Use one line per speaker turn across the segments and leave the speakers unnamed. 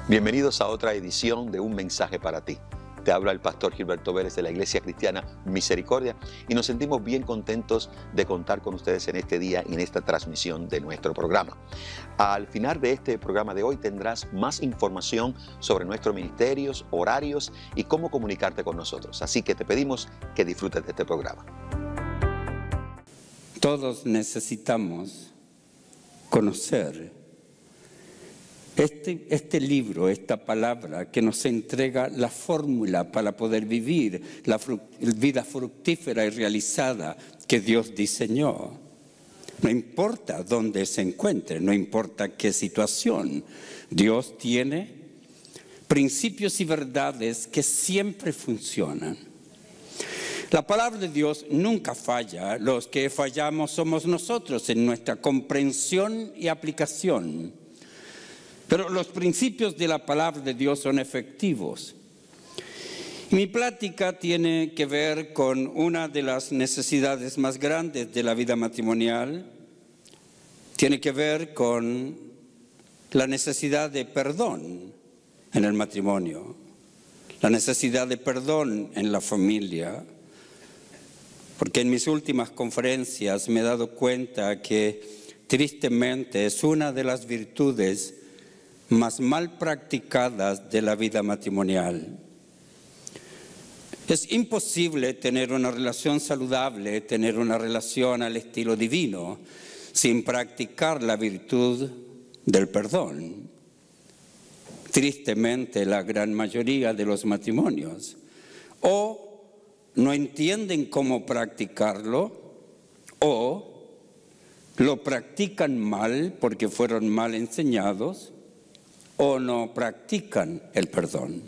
Bienvenidos a otra edición de Un Mensaje para Ti. Te habla el pastor Gilberto Vélez de la Iglesia Cristiana Misericordia y nos sentimos bien contentos de contar con ustedes en este día y en esta transmisión de nuestro programa. Al final de este programa de hoy tendrás más información sobre nuestros ministerios, horarios y cómo comunicarte con nosotros. Así que te pedimos que disfrutes de este programa.
Todos necesitamos conocer este libro, esta palabra que nos entrega la fórmula para poder vivir la vida fructífera y realizada que Dios diseñó. No importa dónde se encuentre, no importa qué situación, Dios tiene principios y verdades que siempre funcionan. La palabra de Dios nunca falla, los que fallamos somos nosotros en nuestra comprensión y aplicación. Pero los principios de la palabra de Dios son efectivos. Mi plática tiene que ver con una de las necesidades más grandes de la vida matrimonial. Tiene que ver con la necesidad de perdón en el matrimonio, la necesidad de perdón en la familia. Porque en mis últimas conferencias me he dado cuenta que tristemente es una de las virtudes más mal practicadas de la vida matrimonial. Es imposible tener una relación saludable, tener una relación al estilo divino, sin practicar la virtud del perdón. Tristemente, la gran mayoría de los matrimonios o no entienden cómo practicarlo o lo practican mal porque fueron mal enseñados, o no practican el perdón.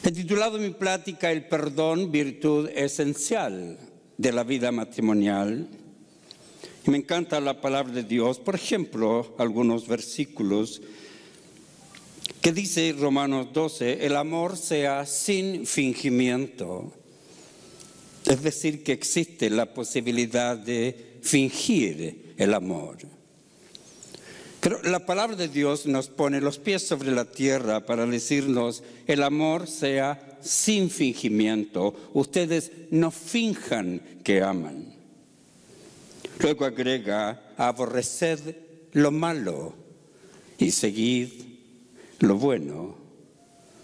He titulado mi plática El perdón, virtud esencial de la vida matrimonial. Y me encanta la palabra de Dios. Por ejemplo, algunos versículos que dice Romanos 12, el amor sea sin fingimiento. Es decir, que existe la posibilidad de fingir el amor. Pero la palabra de Dios nos pone los pies sobre la tierra para decirnos, el amor sea sin fingimiento. Ustedes no finjan que aman. Luego agrega, aborreced lo malo y seguid lo bueno.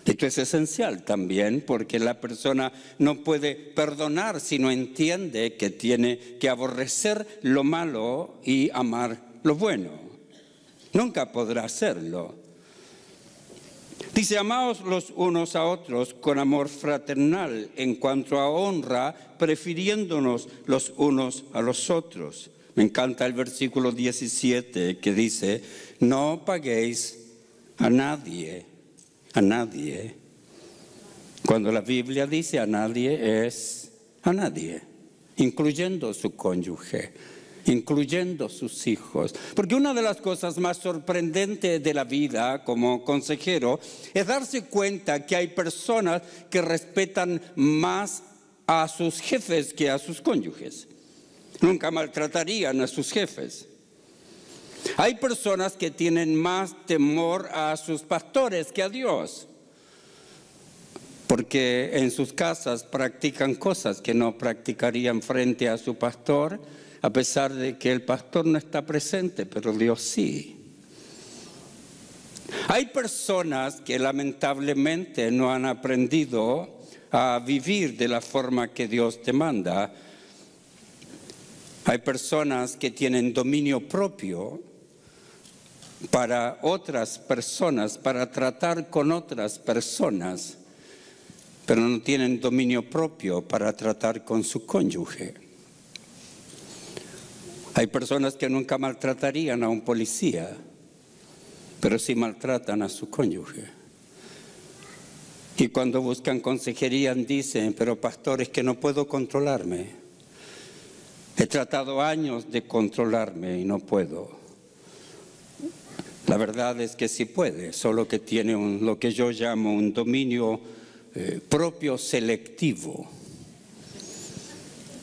Esto es esencial también porque la persona no puede perdonar si no entiende que tiene que aborrecer lo malo y amar lo bueno. Nunca podrá hacerlo. Dice, amaos los unos a otros con amor fraternal, en cuanto a honra, prefiriéndonos los unos a los otros. Me encanta el versículo 17 que dice, no paguéis a nadie. Cuando la Biblia dice a nadie, es a nadie, incluyendo su cónyuge, incluyendo sus hijos. Porque una de las cosas más sorprendentes de la vida como consejero es darse cuenta que hay personas que respetan más a sus jefes que a sus cónyuges. Nunca maltratarían a sus jefes. Hay personas que tienen más temor a sus pastores que a Dios, porque en sus casas practican cosas que no practicarían frente a su pastor, a pesar de que el pastor no está presente, pero Dios sí. Hay personas que lamentablemente no han aprendido a vivir de la forma que Dios te manda. Hay personas que tienen dominio propio para otras personas, para tratar con otras personas, pero no tienen dominio propio para tratar con su cónyuge. Hay personas que nunca maltratarían a un policía, pero sí maltratan a su cónyuge. Y cuando buscan consejería dicen, pero pastor, es que no puedo controlarme. He tratado años de controlarme y no puedo. La verdad es que sí puede, solo que tiene lo que yo llamo un dominio propio selectivo.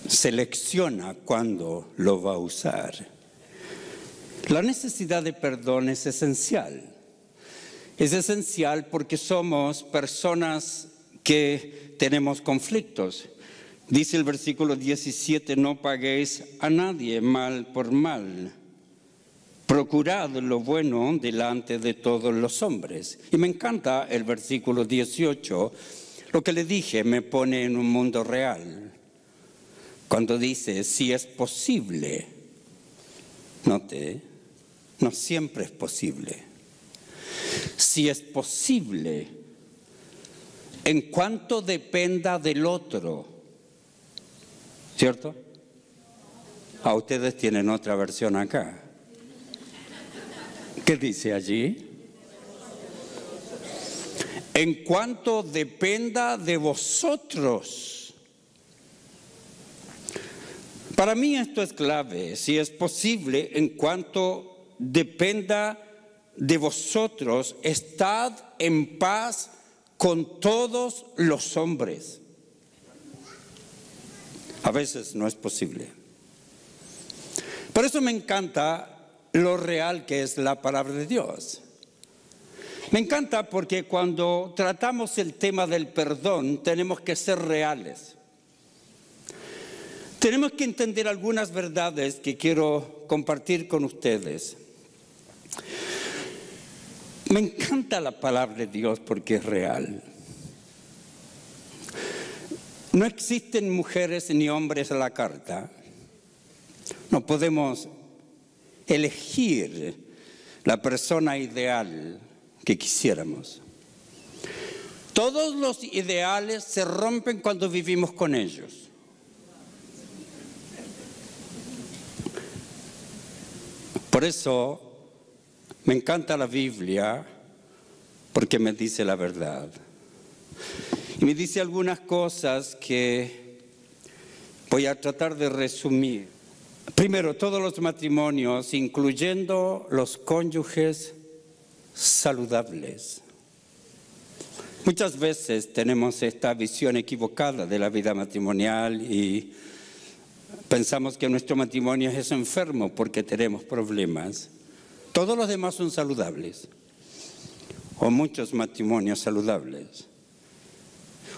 Selecciona cuándo lo va a usar. La necesidad de perdón es esencial. Es esencial porque somos personas que tenemos conflictos. Dice el versículo 17, no paguéis a nadie mal por mal. Procurad lo bueno delante de todos los hombres. Y me encanta el versículo 18. Lo que le dije me pone en un mundo real. Cuando dice, si es posible. Note, no siempre es posible. Si es posible, en cuanto dependa del otro. ¿Cierto? A ustedes tienen otra versión acá. ¿Qué dice allí? En cuanto dependa de vosotros. Para mí esto es clave, si es posible, en cuanto dependa de vosotros, estad en paz con todos los hombres. A veces no es posible. Por eso me encanta lo real que es la palabra de Dios. Me encanta porque cuando tratamos el tema del perdón tenemos que ser reales. Tenemos que entender algunas verdades que quiero compartir con ustedes. Me encanta la palabra de Dios porque es real. No existen mujeres ni hombres a la carta. No podemos elegir la persona ideal que quisiéramos. Todos los ideales se rompen cuando vivimos con ellos. Por eso me encanta la Biblia, porque me dice la verdad. Y me dice algunas cosas que voy a tratar de resumir. Primero, todos los matrimonios, incluyendo los cónyuges saludables. Muchas veces tenemos esta visión equivocada de la vida matrimonial y pensamos que nuestro matrimonio es enfermo porque tenemos problemas. Todos los demás son saludables, o muchos matrimonios saludables.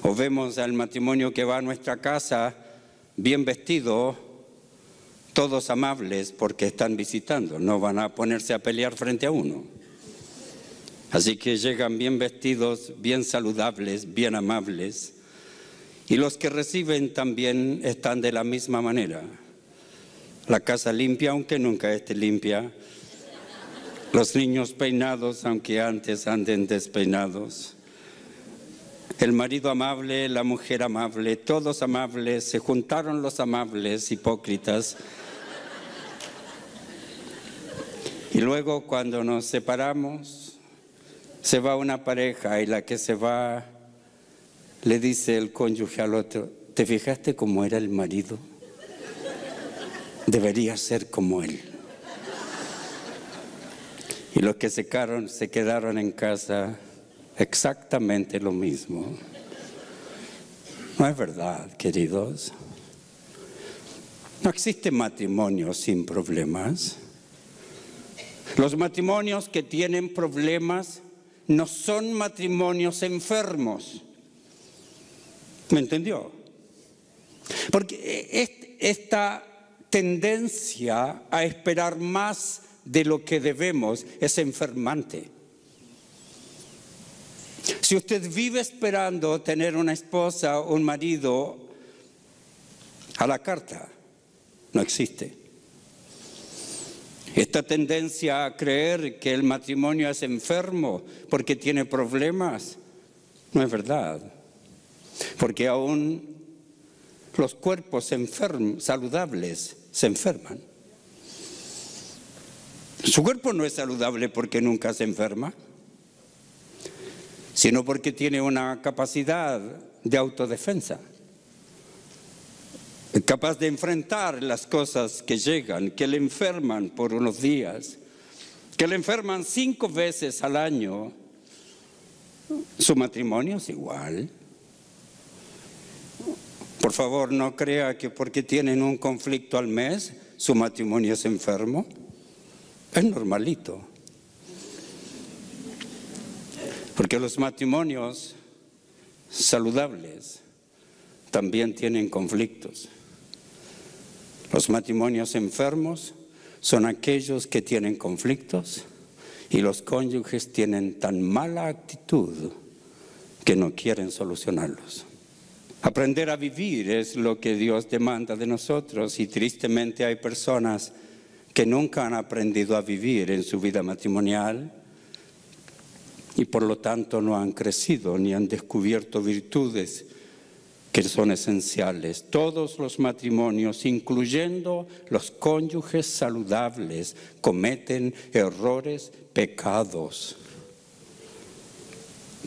O vemos al matrimonio que va a nuestra casa bien vestido, todos amables porque están visitando, no van a ponerse a pelear frente a uno. Así que llegan bien vestidos, bien saludables, bien amables. Y los que reciben también están de la misma manera. La casa limpia, aunque nunca esté limpia. Los niños peinados, aunque antes anden despeinados. El marido amable, la mujer amable, todos amables. Se juntaron los amables, hipócritas. Y luego cuando nos separamos, se va una pareja y la que se va le dice el cónyuge al otro, ¿te fijaste cómo era el marido? Debería ser como él. Y los que se quedaron en casa exactamente lo mismo. No es verdad, queridos. No existe matrimonio sin problemas. Los matrimonios que tienen problemas no son matrimonios enfermos. ¿Me entendió? Porque esta tendencia a esperar más de lo que debemos es enfermante. Si usted vive esperando tener una esposa o un marido a la carta, no existe. Esta tendencia a creer que el matrimonio es enfermo porque tiene problemas, no es verdad. Porque aún los cuerpos saludables se enferman. Su cuerpo no es saludable porque nunca se enferma, sino porque tiene una capacidad de autodefensa. Capaz de enfrentar las cosas que llegan, que le enferman por unos días, que le enferman 5 veces al año. Su matrimonio es igual. Por favor, no crea que porque tienen un conflicto al mes, su matrimonio es enfermo. Es normalito. Porque los matrimonios saludables también tienen conflictos. Los matrimonios enfermos son aquellos que tienen conflictos y los cónyuges tienen tan mala actitud que no quieren solucionarlos. Aprender a vivir es lo que Dios demanda de nosotros y tristemente hay personas que nunca han aprendido a vivir en su vida matrimonial y por lo tanto no han crecido ni han descubierto virtudes que son esenciales. Todos los matrimonios, incluyendo los cónyuges saludables, cometen errores, pecados.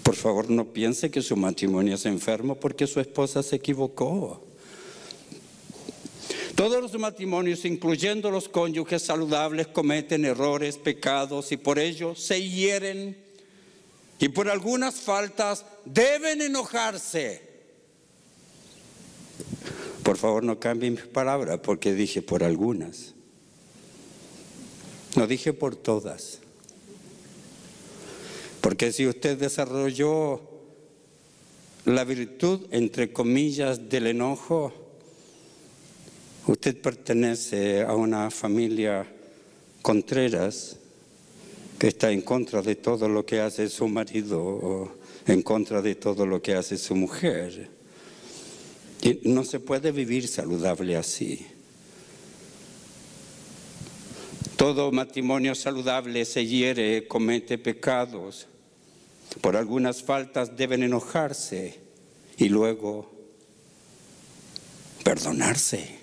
Por favor, no piense que su matrimonio es enfermo porque su esposa se equivocó. Todos los matrimonios, incluyendo los cónyuges saludables, cometen errores, pecados y por ello se hieren y por algunas faltas deben enojarse. Por favor, no cambien mis palabras porque dije por algunas. No dije por todas. Porque si usted desarrolló la virtud, entre comillas, del enojo, usted pertenece a una familia Contreras que está en contra de todo lo que hace su marido o en contra de todo lo que hace su mujer. Y no se puede vivir saludable así. Todo matrimonio saludable se hiere, comete pecados. Por algunas faltas deben enojarse y luego perdonarse.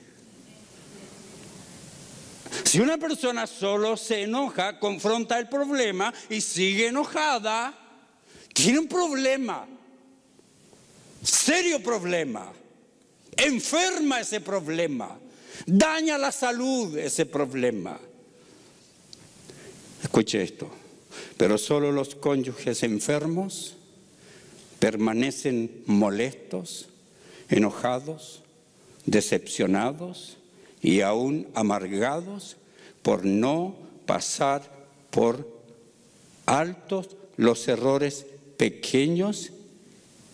Si una persona solo se enoja, confronta el problema y sigue enojada, tiene un problema, serio problema. Enferma ese problema, daña la salud ese problema. Escuche esto, pero solo los cónyuges enfermos permanecen molestos, enojados, decepcionados y aún amargados por no pasar por altos los errores pequeños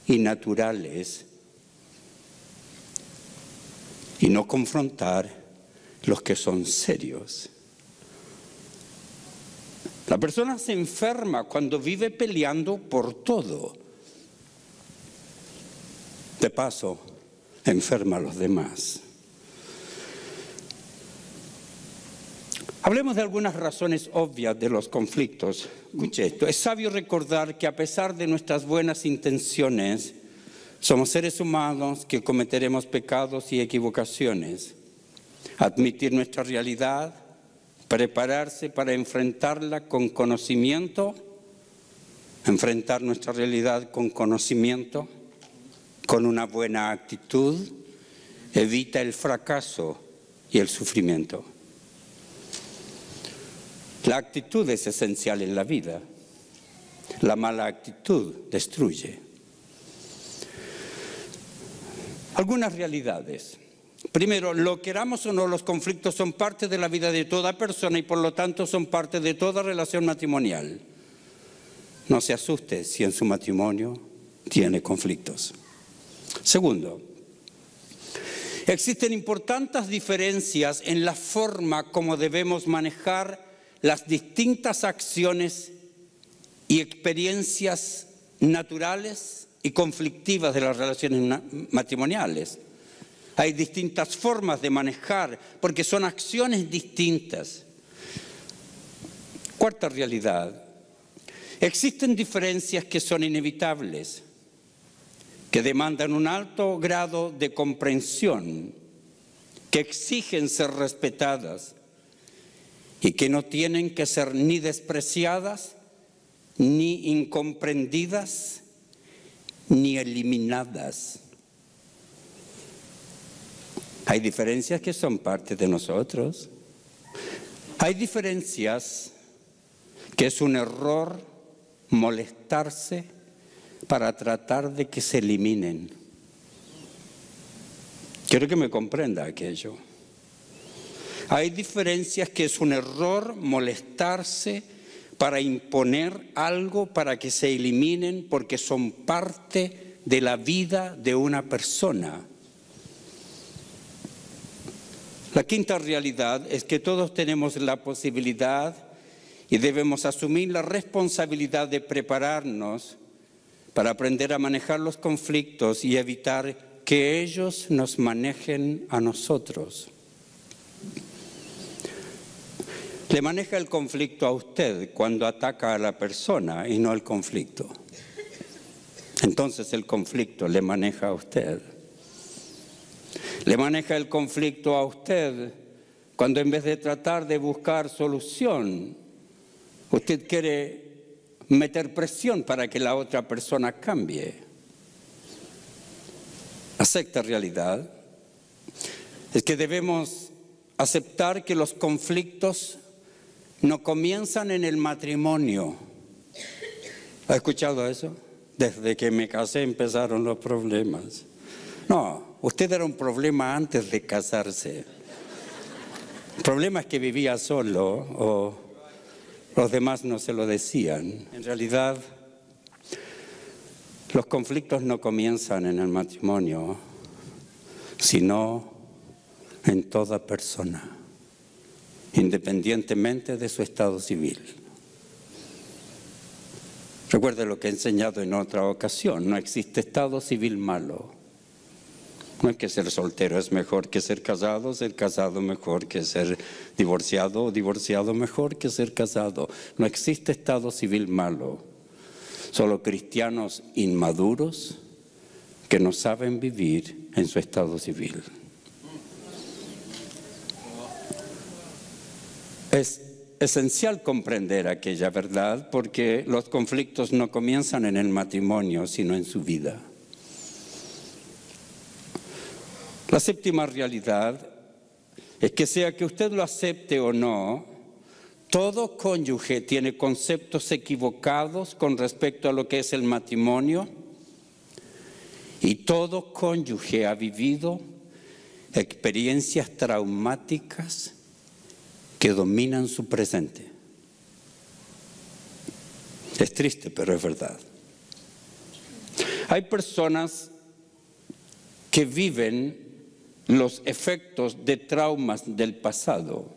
y naturales y no confrontar los que son serios. La persona se enferma cuando vive peleando por todo. De paso, enferma a los demás. Hablemos de algunas razones obvias de los conflictos. Escuche esto, es sabio recordar que a pesar de nuestras buenas intenciones, somos seres humanos que cometeremos pecados y equivocaciones. Admitir nuestra realidad, prepararse para enfrentarla con conocimiento, enfrentar nuestra realidad con conocimiento, con una buena actitud, evita el fracaso y el sufrimiento. La actitud es esencial en la vida. La mala actitud destruye. Algunas realidades. Primero, lo queramos o no, los conflictos son parte de la vida de toda persona y por lo tanto son parte de toda relación matrimonial. No se asuste si en su matrimonio tiene conflictos. Segundo, existen importantes diferencias en la forma como debemos manejar las distintas acciones y experiencias naturales y conflictivas de las relaciones matrimoniales. Hay distintas formas de manejar porque son acciones distintas. Cuarta realidad. Existen diferencias que son inevitables, que demandan un alto grado de comprensión, que exigen ser respetadas y que no tienen que ser ni despreciadas, ni incomprendidas, ni eliminadas. Hay diferencias que son parte de nosotros. Hay diferencias que es un error molestarse para tratar de que se eliminen. Quiero que me comprenda aquello. Hay diferencias que es un error molestarse para imponer algo, para que se eliminen, porque son parte de la vida de una persona. La quinta realidad es que todos tenemos la posibilidad y debemos asumir la responsabilidad de prepararnos para aprender a manejar los conflictos y evitar que ellos nos manejen a nosotros. Le maneja el conflicto a usted cuando ataca a la persona y no el conflicto. Entonces el conflicto le maneja a usted. Le maneja el conflicto a usted cuando en vez de tratar de buscar solución, usted quiere meter presión para que la otra persona cambie. La sexta realidad es que debemos aceptar que los conflictos no comienzan en el matrimonio. ¿Ha escuchado eso? Desde que me casé empezaron los problemas. No, usted era un problema antes de casarse. El problema es que vivía solo o los demás no se lo decían. En realidad, los conflictos no comienzan en el matrimonio, sino en toda persona, independientemente de su estado civil. Recuerde lo que he enseñado en otra ocasión, no existe estado civil malo. No es que ser soltero es mejor que ser casado mejor que ser divorciado, o divorciado mejor que ser casado. No existe estado civil malo, solo cristianos inmaduros que no saben vivir en su estado civil. Es esencial comprender aquella verdad porque los conflictos no comienzan en el matrimonio, sino en su vida. La séptima realidad es que sea que usted lo acepte o no, todo cónyuge tiene conceptos equivocados con respecto a lo que es el matrimonio y todo cónyuge ha vivido experiencias traumáticas que dominan su presente. Es triste, pero es verdad. Hay personas que viven los efectos de traumas del pasado.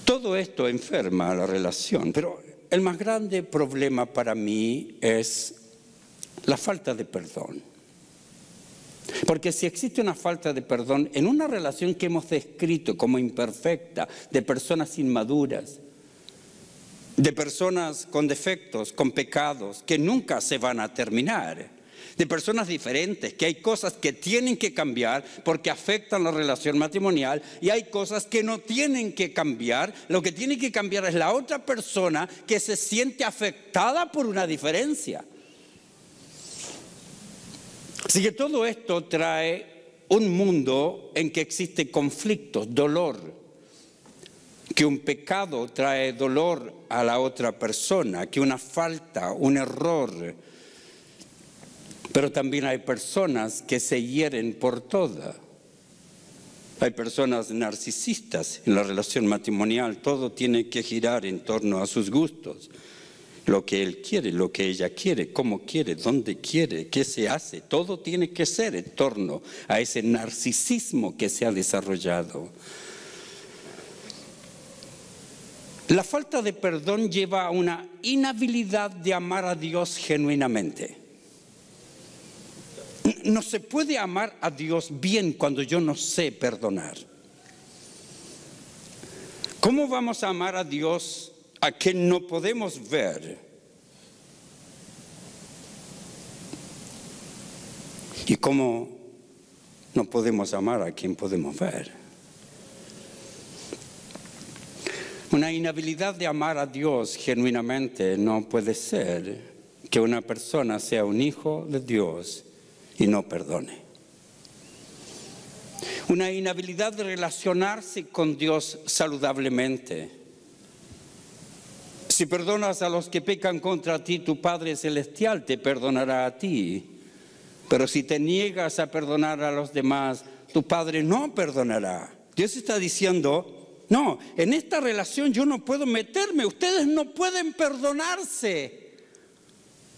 Todo esto enferma a la relación, pero el más grande problema para mí es la falta de perdón. Porque si existe una falta de perdón en una relación que hemos descrito como imperfecta, de personas inmaduras, de personas con defectos, con pecados, que nunca se van a terminar, de personas diferentes, que hay cosas que tienen que cambiar porque afectan la relación matrimonial y hay cosas que no tienen que cambiar. Lo que tiene que cambiar es la otra persona que se siente afectada por una diferencia. Así que todo esto trae un mundo en que existe conflictos, dolor, que un pecado trae dolor a la otra persona, que una falta, un error. Pero también hay personas que se hieren por toda. Hay personas narcisistas en la relación matrimonial, todo tiene que girar en torno a sus gustos. Lo que él quiere, lo que ella quiere, cómo quiere, dónde quiere, qué se hace. Todo tiene que ser en torno a ese narcisismo que se ha desarrollado. La falta de perdón lleva a una inhabilidad de amar a Dios genuinamente. No se puede amar a Dios bien cuando yo no sé perdonar. ¿Cómo vamos a amar a Dios a quien no podemos ver? ¿Y cómo no podemos amar a quien podemos ver? Una inhabilidad de amar a Dios genuinamente no puede ser que una persona sea un hijo de Dios y no perdone. Una inhabilidad de relacionarse con Dios saludablemente. Si perdonas a los que pecan contra ti, tu Padre Celestial te perdonará a ti. Pero si te niegas a perdonar a los demás, tu Padre no perdonará. Dios está diciendo, no, en esta relación yo no puedo meterme, ustedes no pueden perdonarse.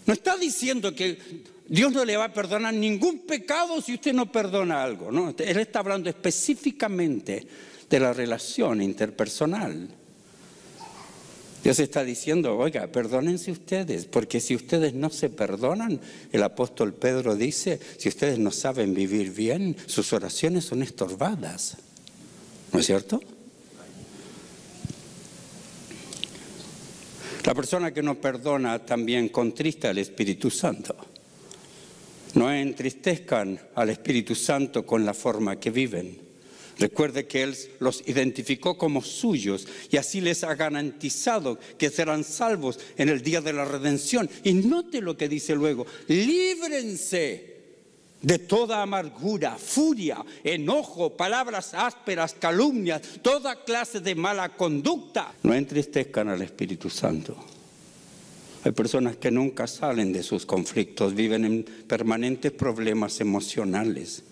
No está diciendo que Dios no le va a perdonar ningún pecado si usted no perdona algo, no, Él está hablando específicamente de la relación interpersonal. Dios está diciendo, oiga, perdónense ustedes, porque si ustedes no se perdonan, el apóstol Pedro dice, si ustedes no saben vivir bien, sus oraciones son estorbadas. ¿No es cierto? La persona que no perdona también contrista al Espíritu Santo. No entristezcan al Espíritu Santo con la forma que viven. Recuerde que Él los identificó como suyos y así les ha garantizado que serán salvos en el día de la redención. Y note lo que dice luego, líbrense de toda amargura, furia, enojo, palabras ásperas, calumnias, toda clase de mala conducta. No entristezcan al Espíritu Santo. Hay personas que nunca salen de sus conflictos, viven en permanentes problemas emocionales.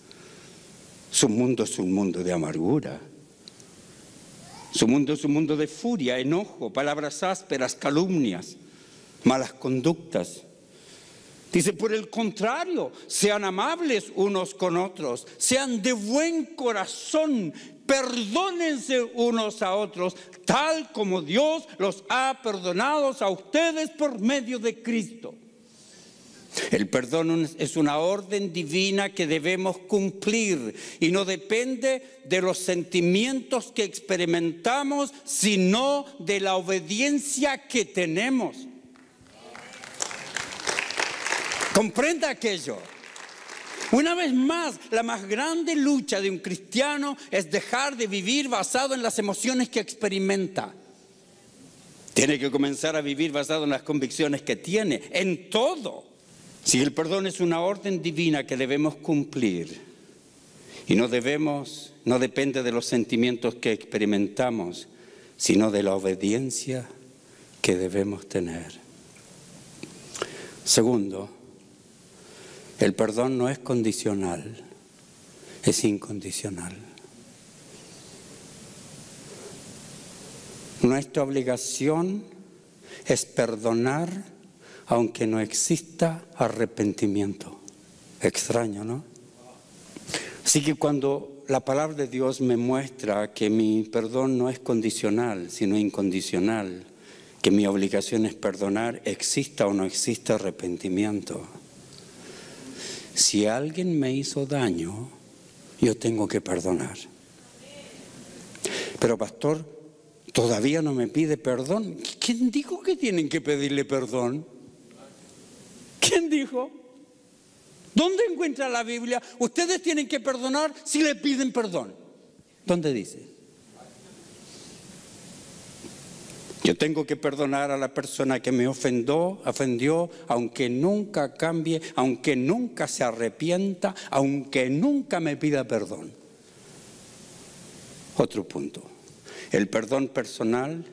Su mundo es un mundo de amargura. Su mundo es un mundo de furia, enojo, palabras ásperas, calumnias, malas conductas. Dice, por el contrario, sean amables unos con otros, sean de buen corazón, perdónense unos a otros, tal como Dios los ha perdonado a ustedes por medio de Cristo. El perdón es una orden divina que debemos cumplir y no depende de los sentimientos que experimentamos, sino de la obediencia que tenemos. Comprenda aquello. Una vez más, la más grande lucha de un cristiano es dejar de vivir basado en las emociones que experimenta. Tiene que comenzar a vivir basado en las convicciones que tiene, en todo. Si el perdón es una orden divina que debemos cumplir y no depende de los sentimientos que experimentamos, sino de la obediencia que debemos tener. Segundo, el perdón no es condicional, es incondicional. Nuestra obligación es perdonar aunque no exista arrepentimiento. Extraño, ¿no? Así que cuando la palabra de Dios me muestra que mi perdón no es condicional, sino incondicional, que mi obligación es perdonar, exista o no exista arrepentimiento. Si alguien me hizo daño, yo tengo que perdonar. Pero pastor, todavía no me pide perdón. ¿Quién dijo que tienen que pedirle perdón? ¿Quién dijo? ¿Dónde encuentra la Biblia? Ustedes tienen que perdonar si le piden perdón. ¿Dónde dice? Yo tengo que perdonar a la persona que me ofendió, aunque nunca cambie, aunque nunca se arrepienta, aunque nunca me pida perdón. Otro punto. El perdón personal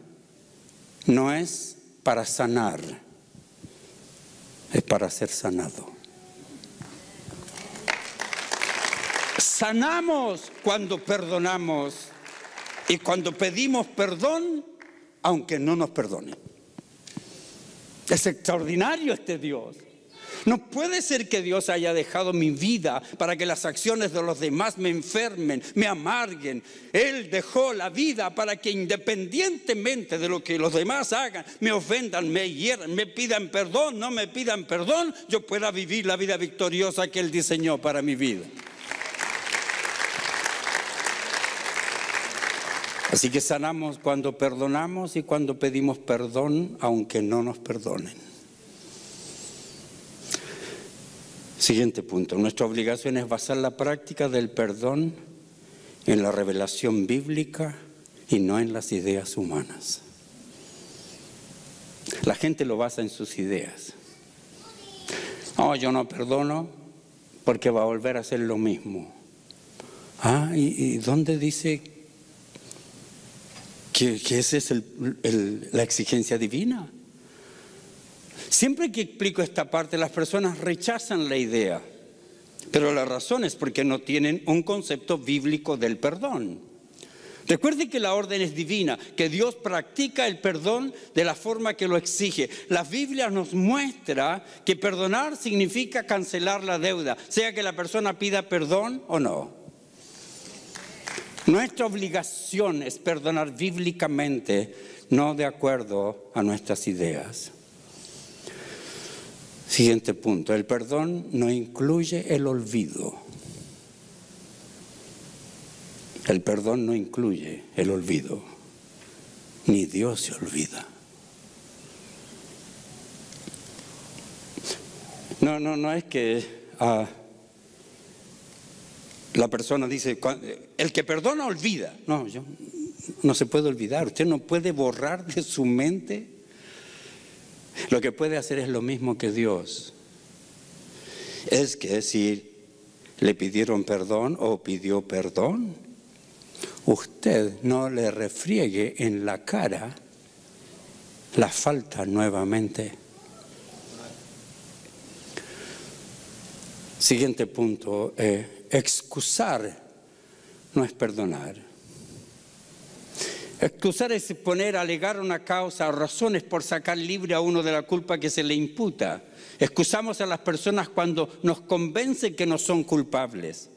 no es para sanar, es para ser sanado. Sanamos cuando perdonamos y cuando pedimos perdón, aunque no nos perdonen. Es extraordinario este Dios. No puede ser que Dios haya dejado mi vida para que las acciones de los demás me enfermen, me amarguen. Él dejó la vida para que independientemente de lo que los demás hagan, me ofendan, me hieran, me pidan perdón, no me pidan perdón, yo pueda vivir la vida victoriosa que Él diseñó para mi vida. Así que sanamos cuando perdonamos y cuando pedimos perdón, aunque no nos perdonen. Siguiente punto. Nuestra obligación es basar la práctica del perdón en la revelación bíblica y no en las ideas humanas. La gente lo basa en sus ideas. No, yo no perdono porque va a volver a hacer lo mismo. ¿Y dónde dice que esa es la exigencia divina? Siempre que explico esta parte, las personas rechazan la idea, pero la razón es porque no tienen un concepto bíblico del perdón. Recuerde que la orden es divina, que Dios practica el perdón de la forma que lo exige. La Biblia nos muestra que perdonar significa cancelar la deuda, sea que la persona pida perdón o no. Nuestra obligación es perdonar bíblicamente, no de acuerdo a nuestras ideas. Siguiente punto, el perdón no incluye el olvido. El perdón no incluye el olvido, ni Dios se olvida. No es que la persona dice, el que perdona olvida. No se puede olvidar, usted no puede borrar de su mente. Lo que puede hacer es lo mismo que Dios. Es que si le pidieron perdón o pidió perdón, usted no le refriegue en la cara la falta nuevamente. Siguiente punto, excusar no es perdonar. Excusar es poner, alegar una causa o razones por sacar libre a uno de la culpa que se le imputa. Excusamos a las personas cuando nos convencen que no son culpables.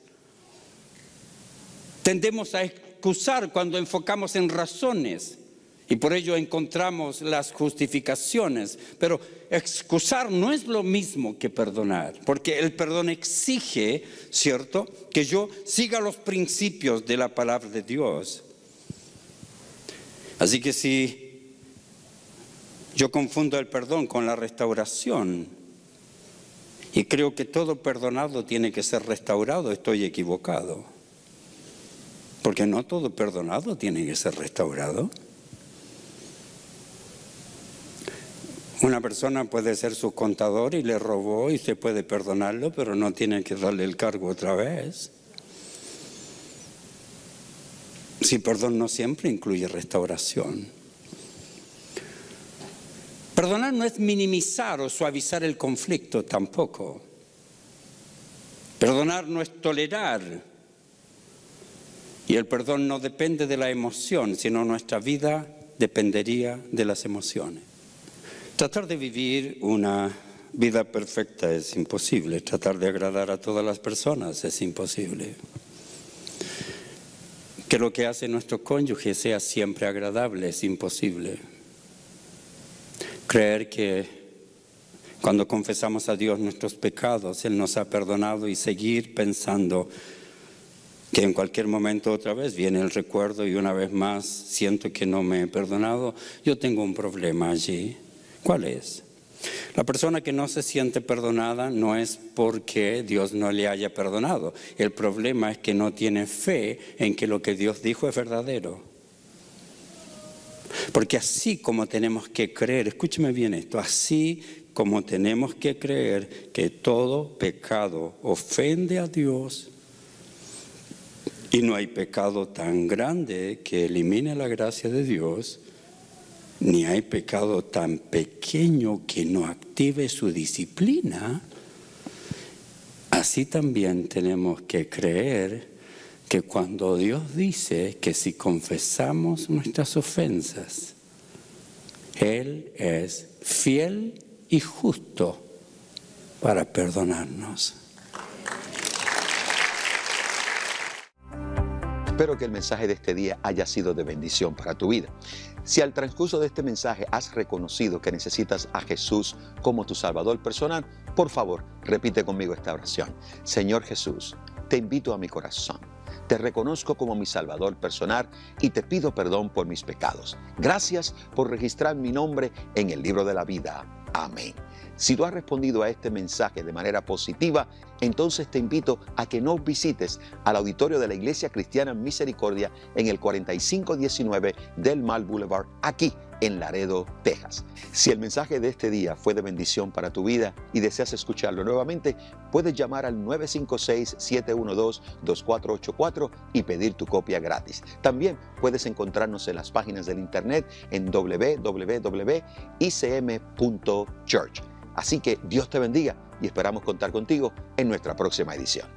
Tendemos a excusar cuando enfocamos en razones y por ello encontramos las justificaciones. Pero excusar no es lo mismo que perdonar, porque el perdón exige, ¿cierto?, que yo siga los principios de la palabra de Dios. Así que si yo confundo el perdón con la restauración y creo que todo perdonado tiene que ser restaurado, estoy equivocado. Porque no todo perdonado tiene que ser restaurado. Una persona puede ser su contador y le robó y se puede perdonarlo, pero no tiene que darle el cargo otra vez. Sí, perdón no siempre incluye restauración. Perdonar no es minimizar o suavizar el conflicto tampoco. Perdonar no es tolerar. Y el perdón no depende de la emoción, sino nuestra vida dependería de las emociones. Tratar de vivir una vida perfecta es imposible. Tratar de agradar a todas las personas es imposible. Que lo que hace nuestro cónyuge sea siempre agradable es imposible. Creer que cuando confesamos a Dios nuestros pecados, Él nos ha perdonado y seguir pensando que en cualquier momento otra vez viene el recuerdo y una vez más siento que no me he perdonado, yo tengo un problema allí. ¿Cuál es? La persona que no se siente perdonada no es porque Dios no le haya perdonado. El problema es que no tiene fe en que lo que Dios dijo es verdadero. Porque así como tenemos que creer, escúcheme bien esto, así como tenemos que creer que todo pecado ofende a Dios y no hay pecado tan grande que elimine la gracia de Dios, ni hay pecado tan pequeño que no active su disciplina, así también tenemos que creer que cuando Dios dice que si confesamos nuestras ofensas, Él es fiel y justo para perdonarnos.
Espero que el mensaje de este día haya sido de bendición para tu vida. Si al transcurso de este mensaje has reconocido que necesitas a Jesús como tu Salvador personal, por favor, repite conmigo esta oración. Señor Jesús, te invito a mi corazón. Te reconozco como mi Salvador personal y te pido perdón por mis pecados. Gracias por registrar mi nombre en el libro de la vida. Amén. Si tú has respondido a este mensaje de manera positiva, entonces te invito a que nos visites al auditorio de la Iglesia Cristiana Misericordia en el 4519 Del Mar Boulevard, aquí en Laredo, Texas. Si el mensaje de este día fue de bendición para tu vida y deseas escucharlo nuevamente, puedes llamar al 956-712-2484 y pedir tu copia gratis. También puedes encontrarnos en las páginas del internet en www.icm.church. Así que Dios te bendiga y esperamos contar contigo en nuestra próxima edición.